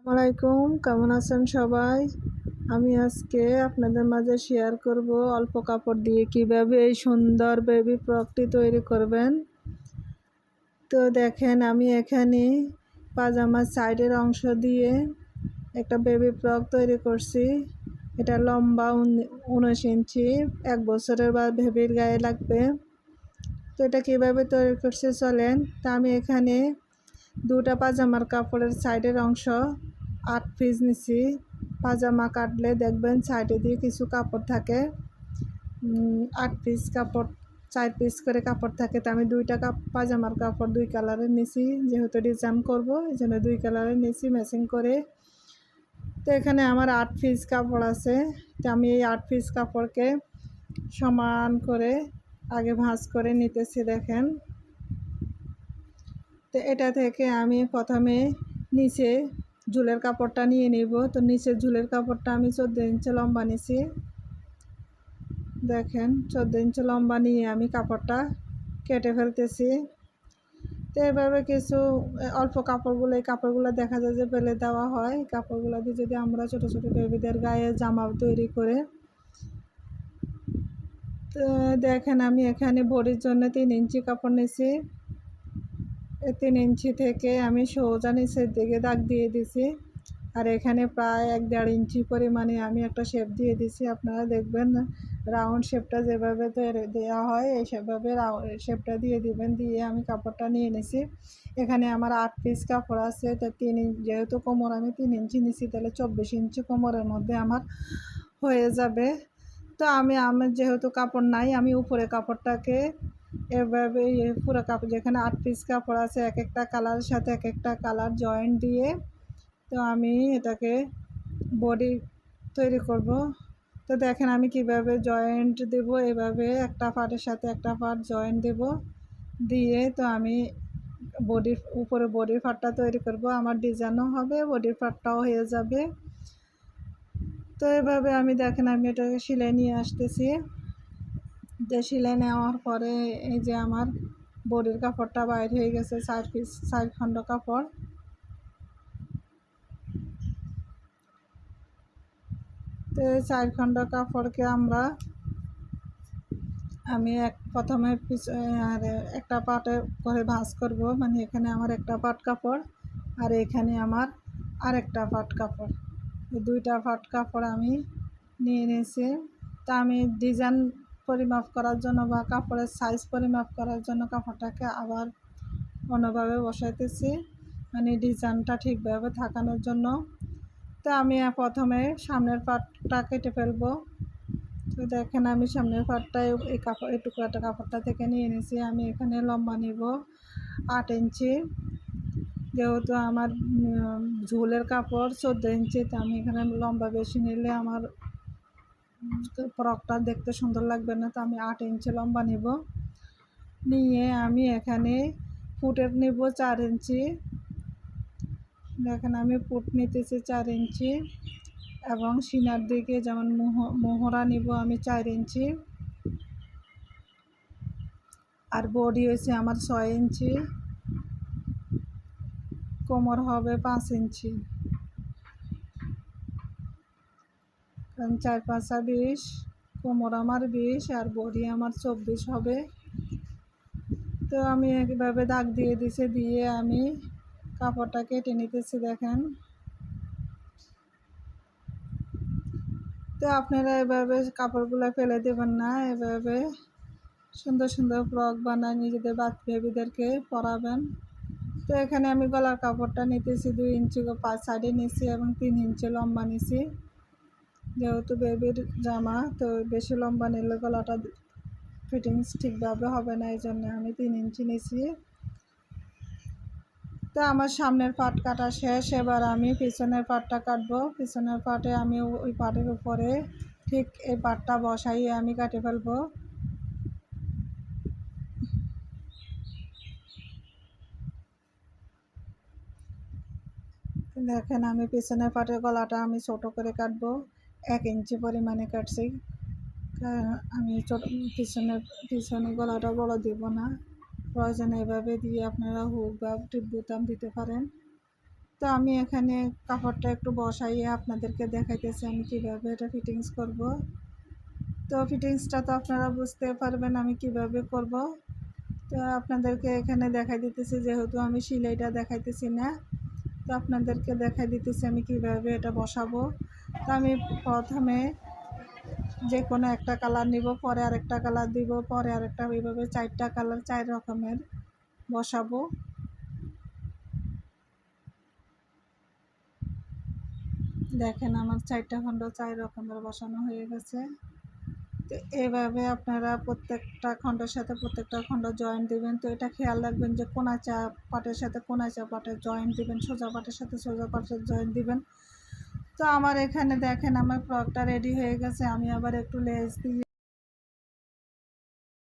আসসালামাইকুম, কেমন আছেন সবাই? আমি আজকে আপনাদের মাঝে শেয়ার করব অল্প কাপড় দিয়ে কিভাবে এই সুন্দর বেবি ফ্রকটি তৈরি করবেন। তো দেখেন, আমি এখানে পাজামার সাইডের অংশ দিয়ে একটা বেবি ফ্রক তৈরি করছি। এটা লম্বা 19 ইঞ্চি, 1 বছরের বা বেবির গায়ে লাগবে। তো এটা কীভাবে তৈরি করছি চলেন। তা আমি এখানে দুটা পাজামার কাপড়ের সাইডের অংশ 8 পিস নিছি। পাজামা কাটলে দেখবেন সাইডে দিয়ে কিছু কাপড় থাকে, 8 পিস কাপড়, 4 পিস করে কাপড় থাকে। তো আমি দুইটা পাজামার কাপড় 2 কালারের নিছি, যেহেতু ডিজাইন করব এই জন্য 2 কালারের নিছি ম্যাচিং করে। তো এখানে আমার 8 পিস কাপড় আছে। তো আমি এই 8 পিস কাপড়কে সমান করে আগে ভাঁজ করে নিতেছি দেখেন। তো এটা থেকে আমি প্রথমে নিচে ঝুলের কাপড়টা নিয়ে নিব। তো নিচের ঝুলের কাপড়টা আমি 14 ইঞ্চি লম্বা নিছি। দেখেন 14 ইঞ্চি লম্বা নিয়ে আমি কাপড়টা কেটে ফেলতেছি। তো এভাবে কিছু অল্প কাপড়গুলো, এই কাপড়গুলো দেখা যায় যে ফেলে দেওয়া হয়। কাপড়গুলো দিয়ে যদি আমরা ছোটো ছোটো বেবিদের গায়ে জামা তৈরি করে। তো দেখেন, আমি এখানে বডির জন্য 3 ইঞ্চি কাপড় নিছি। 3 ইঞ্চি থেকে আমি সোজা নিচের দিকে দাগ দিয়ে দিছি। আর এখানে প্রায় 1-1.5 ইঞ্চি পরিমাণে আমি একটা শেপ দিয়ে দিছি। আপনারা দেখবেন রাউন্ড শেপটা যেভাবে দেওয়া হয় এই সেভাবে শেপটা দিয়ে দিবেন। দিয়ে আমি কাপড়টা নিয়ে নিছি। এখানে আমার 8 পিস কাপড় আছে। তো 3 ইঞ্চি, যেহেতু কোমর আমি 3 ইঞ্চি নিছি, তাহলে 24 ইঞ্চি কোমরের মধ্যে আমার হয়ে যাবে। তো আমার যেহেতু কাপড় নাই, আমি উপরে কাপড়টাকে এভাবে পুরো কাপড়, যেখানে 8 পিস কাপড় আছে, এক একটা কালারের সাথে এক একটা কালার জয়েন্ট দিয়ে তো আমি এটাকে বডি তৈরি করব। তো দেখেন আমি কিভাবে জয়েন্ট দেব। এভাবে একটা পার্টের সাথে একটা পার্ট জয়েন্ট দেব, দিয়ে তো আমি বডির উপরে বডির পার্টটা তৈরি করব। আমার ডিজাইনও হবে, বডির পার্টটাও হয়ে যাবে। তো এভাবে আমি দেখেন আমি এটাকে সেলাই নিয়ে আসতেছি। যে সেলাই নেওয়ার পরে এই যে আমার বডির কাপড়টা বাইর হয়ে গেছে, 4 পিস 4 খণ্ড কাপড়। তো এই 4 খণ্ড কাপড়কে আমি প্রথমে আর একটা পাটে করে ভাঁজ করব। মানে এখানে আমার একটা পাট কাপড় আর এখানে আমার আরেকটা পাট কাপড়, এই 2টা পাট কাপড় আমি নিয়ে নিয়েছি। তা আমি ডিজাইন পরিমাপ করার জন্য বা কাপড়ের সাইজ পরিমাপ করার জন্য কাপড়টাকে আবার অন্যভাবে বসাইতেছি, মানে ডিজাইনটা ঠিকভাবে থাকানোর জন্য। তো আমি প্রথমে সামনের পাটটা কেটে ফেলবো। তো দেখেন আমি সামনের পাটটায় এই কাপড়, এই টুকরাটা কাপড়টা থেকে নিয়ে নিয়েছি। আমি এখানে লম্বা নিব 8 ইঞ্চি, যেহেতু আমার ঝুলের কাপড় 14 ইঞ্চি। তো আমি এখানে লম্বা বেশি নিলে আমার ফ্রকটা দেখতে সুন্দর লাগবে না। তো আমি 8 ইঞ্চি লম্বা নিব। নিয়ে আমি এখানে ফুটের নিব 4 ইঞ্চি। দেখেন আমি ফুট নিতেছি 4 ইঞ্চি, এবং সিনার দিকে যেমন মোহরা নিব আমি 4 ইঞ্চি। আর বডি হয়েছে আমার 6 ইঞ্চি, কোমর হবে 5 ইঞ্চি, কারণ 4-5 20, কোমর আমার 20 আর বডি আমার 24 হবে। তো আমি একইভাবে দাগ দিয়ে দিছি, দিয়ে আমি কাপড়টা কেটে নিতেছি দেখেন। তো আপনারা এভাবে কাপড়গুলো ফেলে দেবেন না, এভাবে সুন্দর সুন্দর ফ্রক বানায় নিজেদের বেবিদেরকে পরাবেন। তো এখানে আমি গলার কাপড়টা নিতেছি 2 ইঞ্চি 5 সাইডে নিছি এবং 3 ইঞ্চি লম্বা নিছি। যেহেতু বেবির জামা, তো বেশি লম্বা নিলে গলাটা ফিটিংস ঠিকভাবে হবে না, এই জন্য আমি 3 ইঞ্চি নিছি। তো আমার সামনের পাট কাটা শেষ, এবার আমি পিছনের পাটটা কাটবো। পিছনের পাটে আমি ওই পাটের উপরে ঠিক এই পাটটা বসাইয়ে আমি কাটে ফেলবো। দেখেন আমি পিছনের পাটের গলাটা আমি ছোট করে কাটবো, 1 ইঞ্চি পরিমাণে কাটছি। আমি পিছনে গলাটা বড় দিব না, প্রয়োজনে এভাবে দিয়ে আপনারা হুক বা টিপ বোতাম দিতে পারেন। তো আমি এখানে কাপড়টা একটু বসাইয়ে আপনাদেরকে দেখাইতেছি আমি কিভাবে এটা ফিটিংস করব। তো ফিটিংসটা তো আপনারা বুঝতে পারবেন আমি কিভাবে করব। তো আপনাদেরকে এখানে দেখাই দিতেছি, যেহেতু আমি সেলাইটা দেখাইতেছি না, তো আপনাদেরকে দেখাই দিতেছি আমি কিভাবে এটা বসাবো। তো আমি প্রথমে যে কোনো একটা কালার নিব, পরে আরেকটা কালার দিব, পরে আরেকটা, এইভাবে 4টা কালার 4 রকমের বসাবো। দেখেন আমার 4টা খণ্ড 4 রকমের বসানো হয়ে গেছে। তো এভাবে আপনারা প্রত্যেকটা খণ্ডের সাথে প্রত্যেকটা খণ্ড জয়েন দিবেন। তো এটা খেয়াল রাখবেন যে কোনাচা পাটের সাথে কোনাচা পাটের জয়েন দিবেন, সোজা পাটের সাথে সোজা পাটের জয়েন দিবেন। তো আমার এখানে দেখেন আমার ফ্রকটা রেডি হয়ে গেছে। আমি আবার একটু লেস দিয়ে